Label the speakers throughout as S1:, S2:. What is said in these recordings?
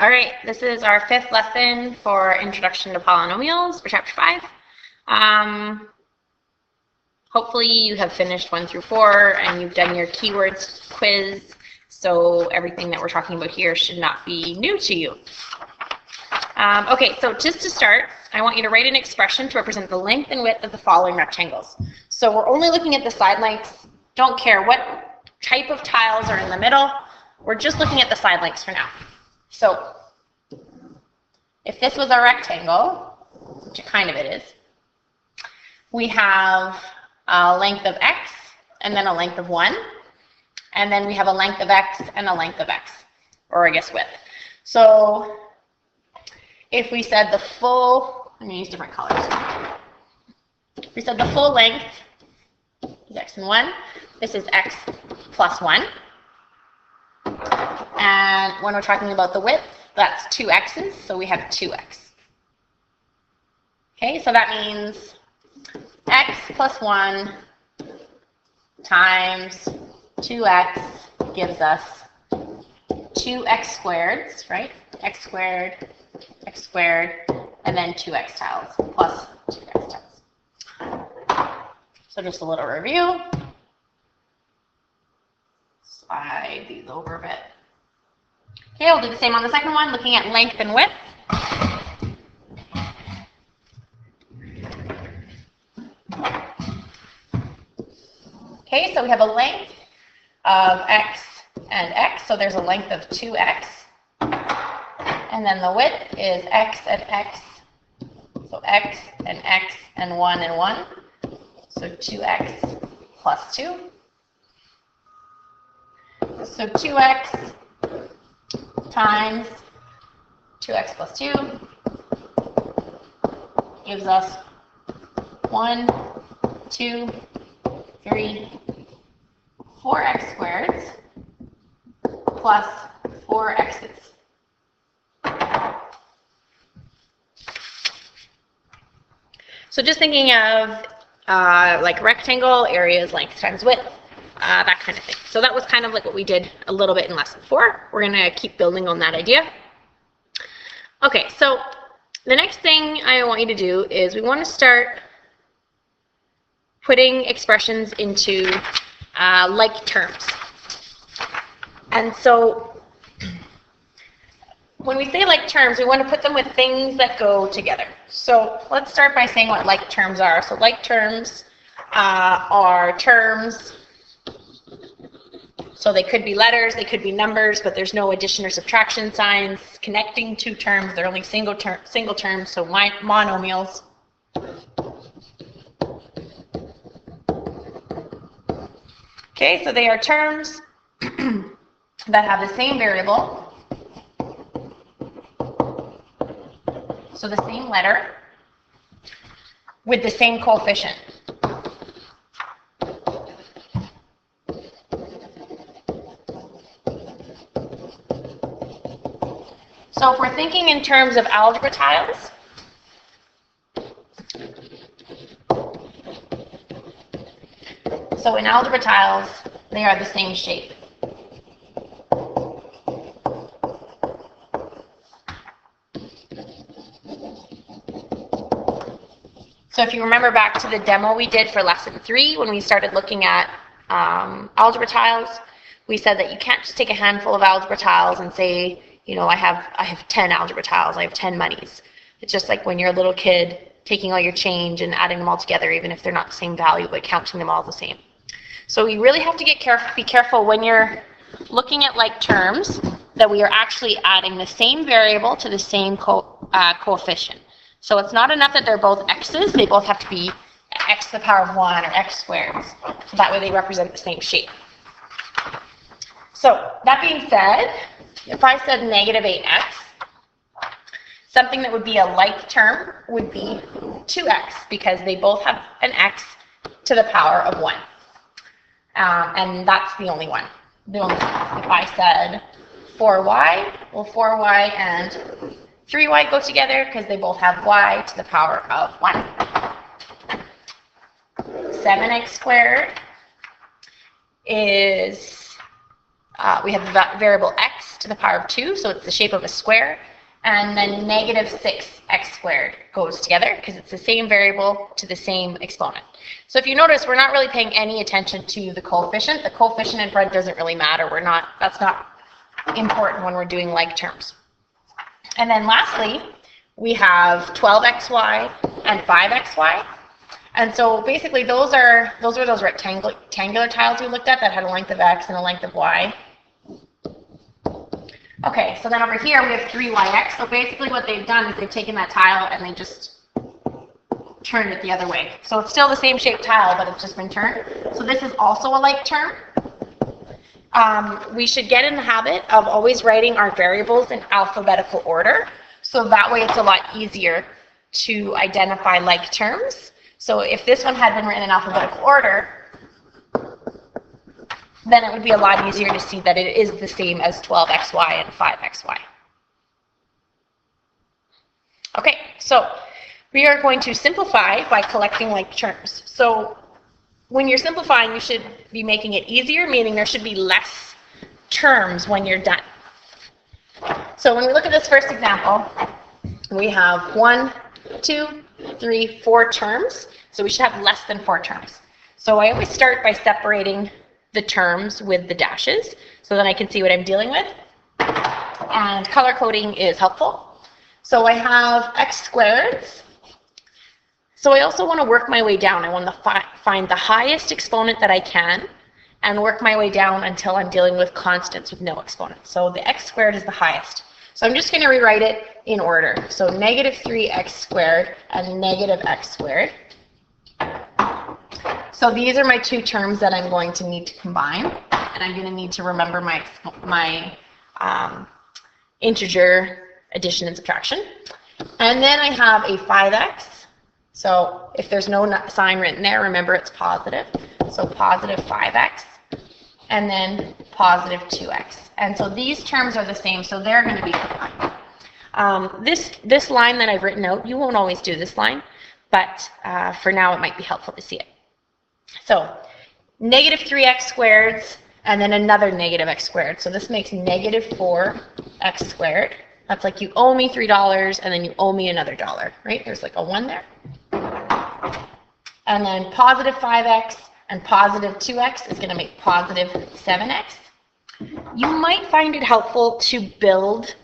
S1: All right, this is our 5th lesson for Introduction to Polynomials for Chapter 5. Hopefully you have finished 1 through 4 and you've done your keywords quiz, so everything that we're talking about here should not be new to you. Okay, so just to start, I want you to write an expression to represent the length and width of the following rectangles. So we're only looking at the side lengths. Don't care what type of tiles are in the middle. We're just looking at the side lengths for now. So if this was a rectangle, which kind of it is, we have a length of x and then a length of 1, and then we have a length of x and a length of x, or I guess width. So if we said the full, I'm going to use different colors. If we said the full length is x and 1, this is x plus 1. And when we're talking about the width, that's 2 x's, so we have 2x. Okay, so that means x plus 1 times 2x gives us 2x squared, right? X squared, and then 2x tiles plus 2x tiles. So just a little review. Slide these over a bit. Okay, we'll do the same on the second one, looking at length and width. Okay, so we have a length of x and x, so there's a length of 2x. And then the width is x and x, so x and 1 and 1, so 2x plus 2. So 2x times 2x plus 2 gives us 1, 2, 3, 4x squared plus 4x's. So just thinking of like rectangle, areas length times width, that kind of thing. So that was kind of like what we did a little bit in lesson 4. We're going to keep building on that idea. Okay, so the next thing I want you to do is we want to start putting expressions into like terms. And so when we say like terms, we want to put them with things that go together. So let's start by saying what like terms are. So like terms are terms. So they could be letters, they could be numbers, but there's no addition or subtraction signs connecting two terms. They're only single terms, so monomials. Okay, so they are terms that have the same variable, so the same letter, with the same coefficient. So if we're thinking in terms of algebra tiles, so in algebra tiles, they are the same shape. So if you remember back to the demo we did for lesson 3, when we started looking at algebra tiles, we said that you can't just take a handful of algebra tiles and say, you know, I have 10 algebra tiles, I have 10 monies. It's just like when you're a little kid taking all your change and adding them all together, even if they're not the same value, but counting them all the same. So you really have to be careful when you're looking at like terms that we are actually adding the same variable to the same coefficient. So it's not enough that they're both x's, they both have to be x to the power of 1 or x squared. So that way they represent the same shape. So that being said, if I said negative 8x, something that would be a like term would be 2x, because they both have an x to the power of 1. And that's the only one. If I said 4y, well, 4y and 3y go together because they both have y to the power of 1. 7x squared is, we have the variable x x to the power of 2, so it's the shape of a square, and then negative 6x squared goes together because it's the same variable to the same exponent. So if you notice, we're not really paying any attention to the coefficient. The coefficient in front doesn't really matter. That's not important when we're doing like terms. And then lastly, we have 12xy and 5xy. And so basically those were those rectangular tiles we looked at that had a length of x and a length of y. Okay, so then over here we have 3yx. So basically what they've done is they've taken that tile and they just turned it the other way. So it's still the same shaped tile, but it's just been turned. So this is also a like term. We should get in the habit of always writing our variables in alphabetical order. So that way it's a lot easier to identify like terms. So if this one had been written in alphabetical order, then it would be a lot easier to see that it is the same as 12xy and 5xy. Okay, so we are going to simplify by collecting like terms. So when you're simplifying, you should be making it easier, meaning there should be less terms when you're done. So when we look at this first example, we have 1, 2, 3, 4 terms. So we should have less than 4 terms. So I always start by separating the terms with the dashes so then I can see what I'm dealing with. And color coding is helpful. So I have x squareds. So I also want to work my way down. I want to find the highest exponent that I can and work my way down until I'm dealing with constants with no exponents. So the x squared is the highest. So I'm just going to rewrite it in order. So negative 3x squared and negative x squared. So these are my 2 terms that I'm going to need to combine. And I'm going to need to remember my integer addition and subtraction. And then I have a 5x. So if there's no sign written there, remember it's positive. So positive 5x. And then positive 2x. And so these terms are the same, so they're going to be combined. This line that I've written out, you won't always do this line, but for now it might be helpful to see it. So negative 3x squareds and then another negative x squared. So this makes negative 4x squared. That's like you owe me $3 and then you owe me another $1, right? There's like a 1 there. And then positive 5x and positive 2x is going to make positive 7x. You might find it helpful to build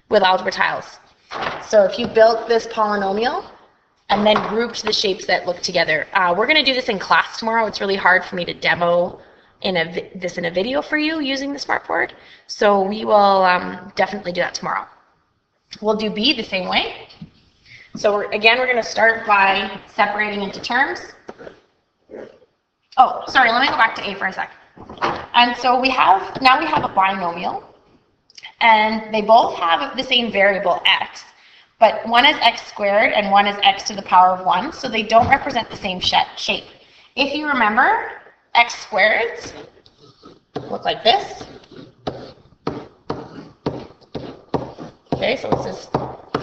S1: with algebra tiles. So if you built this polynomial and then grouped the shapes that look together, we're going to do this in class tomorrow. It's really hard for me to demo this in a video for you using the smartboard. So we will definitely do that tomorrow. We'll do B the same way. So again, we're going to start by separating into terms. Oh, sorry, let me go back to A for a sec. And so now we have a binomial, and they both have the same variable x, but one is x squared and one is x to the power of 1, so they don't represent the same shape. If you remember, x squareds look like this. Okay, so this is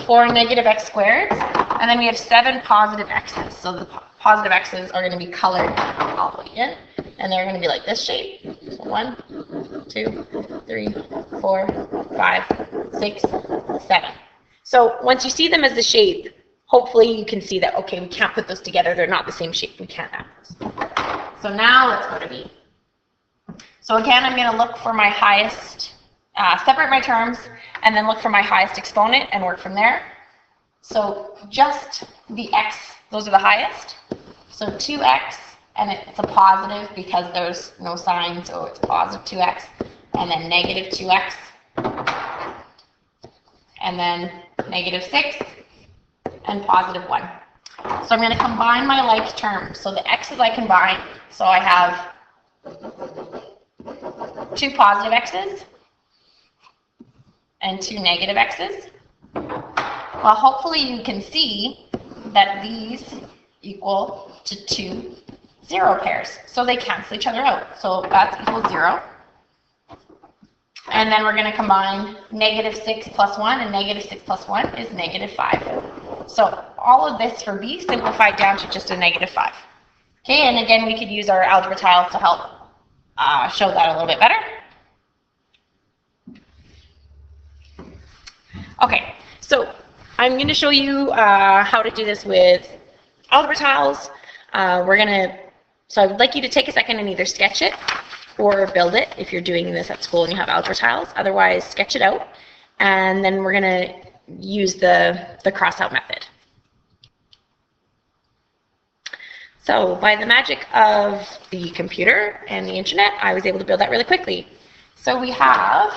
S1: 4 negative x squareds, and then we have 7 positive x's. So the positive x's are going to be colored all the way in, and they're going to be like this shape. So 1, 2, 3, 4, 5, 6, 7. So once you see them as the shape, hopefully you can see that, okay, we can't put those together. They're not the same shape. We can't add those. So now let's go to B. So again, I'm going to look for my highest, separate my terms, and then look for my highest exponent and work from there. So just the x, those are the highest. So 2x, and it's a positive because there's no sign, so it's positive 2x, and then negative 2x, and then negative 6, and positive 1. So I'm going to combine my like terms. So the x's I combine, so I have 2 positive x's and 2 negative x's. Well, hopefully you can see that these equal to 2 0 pairs. So they cancel each other out. So that's equals 0. And then we're going to combine negative 6 plus 1, and negative 6 plus 1 is negative 5. So all of this for B simplified down to just a negative 5. Okay, and again, we could use our algebra tiles to help show that a little bit better. Okay, so I'm going to show you how to do this with algebra tiles. So I would like you to take a second and either sketch it or build it if you're doing this at school and you have algebra tiles. Otherwise, sketch it out, and then we're going to use the cross-out method. So by the magic of the computer and the internet, I was able to build that really quickly. So we have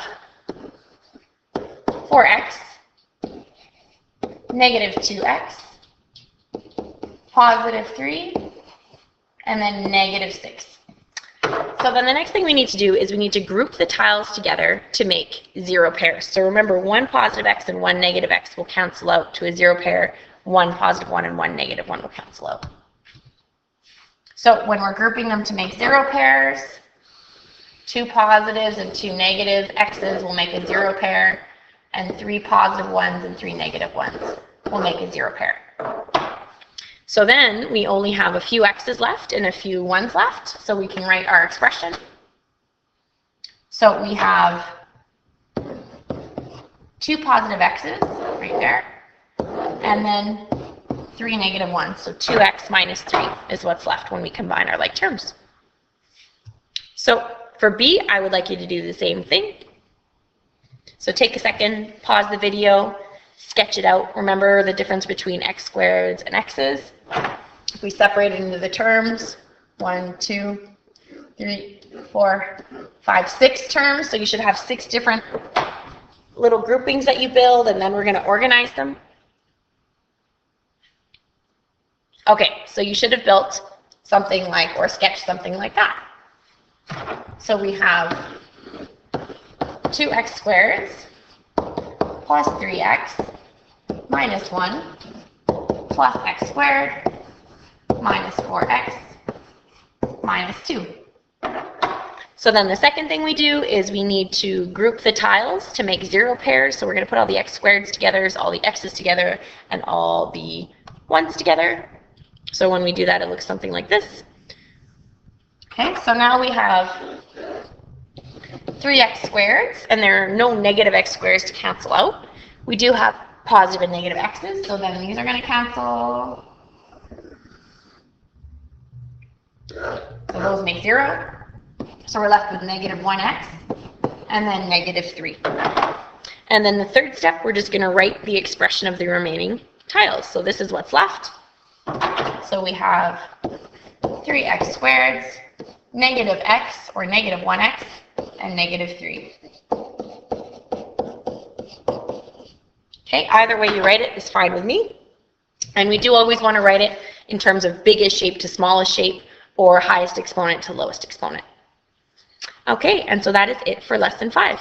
S1: 4x, negative 2x, positive 3, and then negative 6. So then the next thing we need to do is we need to group the tiles together to make 0 pairs. So remember, one positive x and one negative x will cancel out to a 0 pair. One positive 1 and one negative 1 will cancel out. So when we're grouping them to make 0 pairs, 2 positives and 2 negative x's will make a 0 pair, and 3 positive 1s and 3 negative 1s will make a 0 pair. So then we only have a few x's left and a few 1s left, so we can write our expression. So we have 2 positive x's right there, and then 3 negative 1s, so 2x minus 3 is what's left when we combine our like terms. So for b, I would like you to do the same thing. So take a second, pause the video, sketch it out. Remember the difference between x squareds and x's. If we separate it into the terms, 1, 2, 3, 4, 5, 6 terms, so you should have 6 different little groupings that you build, and then we're going to organize them. Okay, so you should have built something like, or sketched something like that. So we have 2x squareds plus 3x minus 1 plus x squared minus 4x minus 2. So then the second thing we do is we need to group the tiles to make 0 pairs. So we're going to put all the x squareds together, all the x's together, and all the 1s together. So when we do that, it looks something like this. Okay, so now we have 3x squareds, and there are no negative x squares to cancel out. We do have positive and negative x's, so then these are going to cancel. So those make 0. So we're left with negative 1x, and then negative 3. And then the third step, we're just going to write the expression of the remaining tiles. So this is what's left. So we have 3x squareds, negative x, or negative 1x, and negative 3. Okay, either way you write it is fine with me. And we do always want to write it in terms of biggest shape to smallest shape, or highest exponent to lowest exponent. Okay, and so that is it for lesson 5.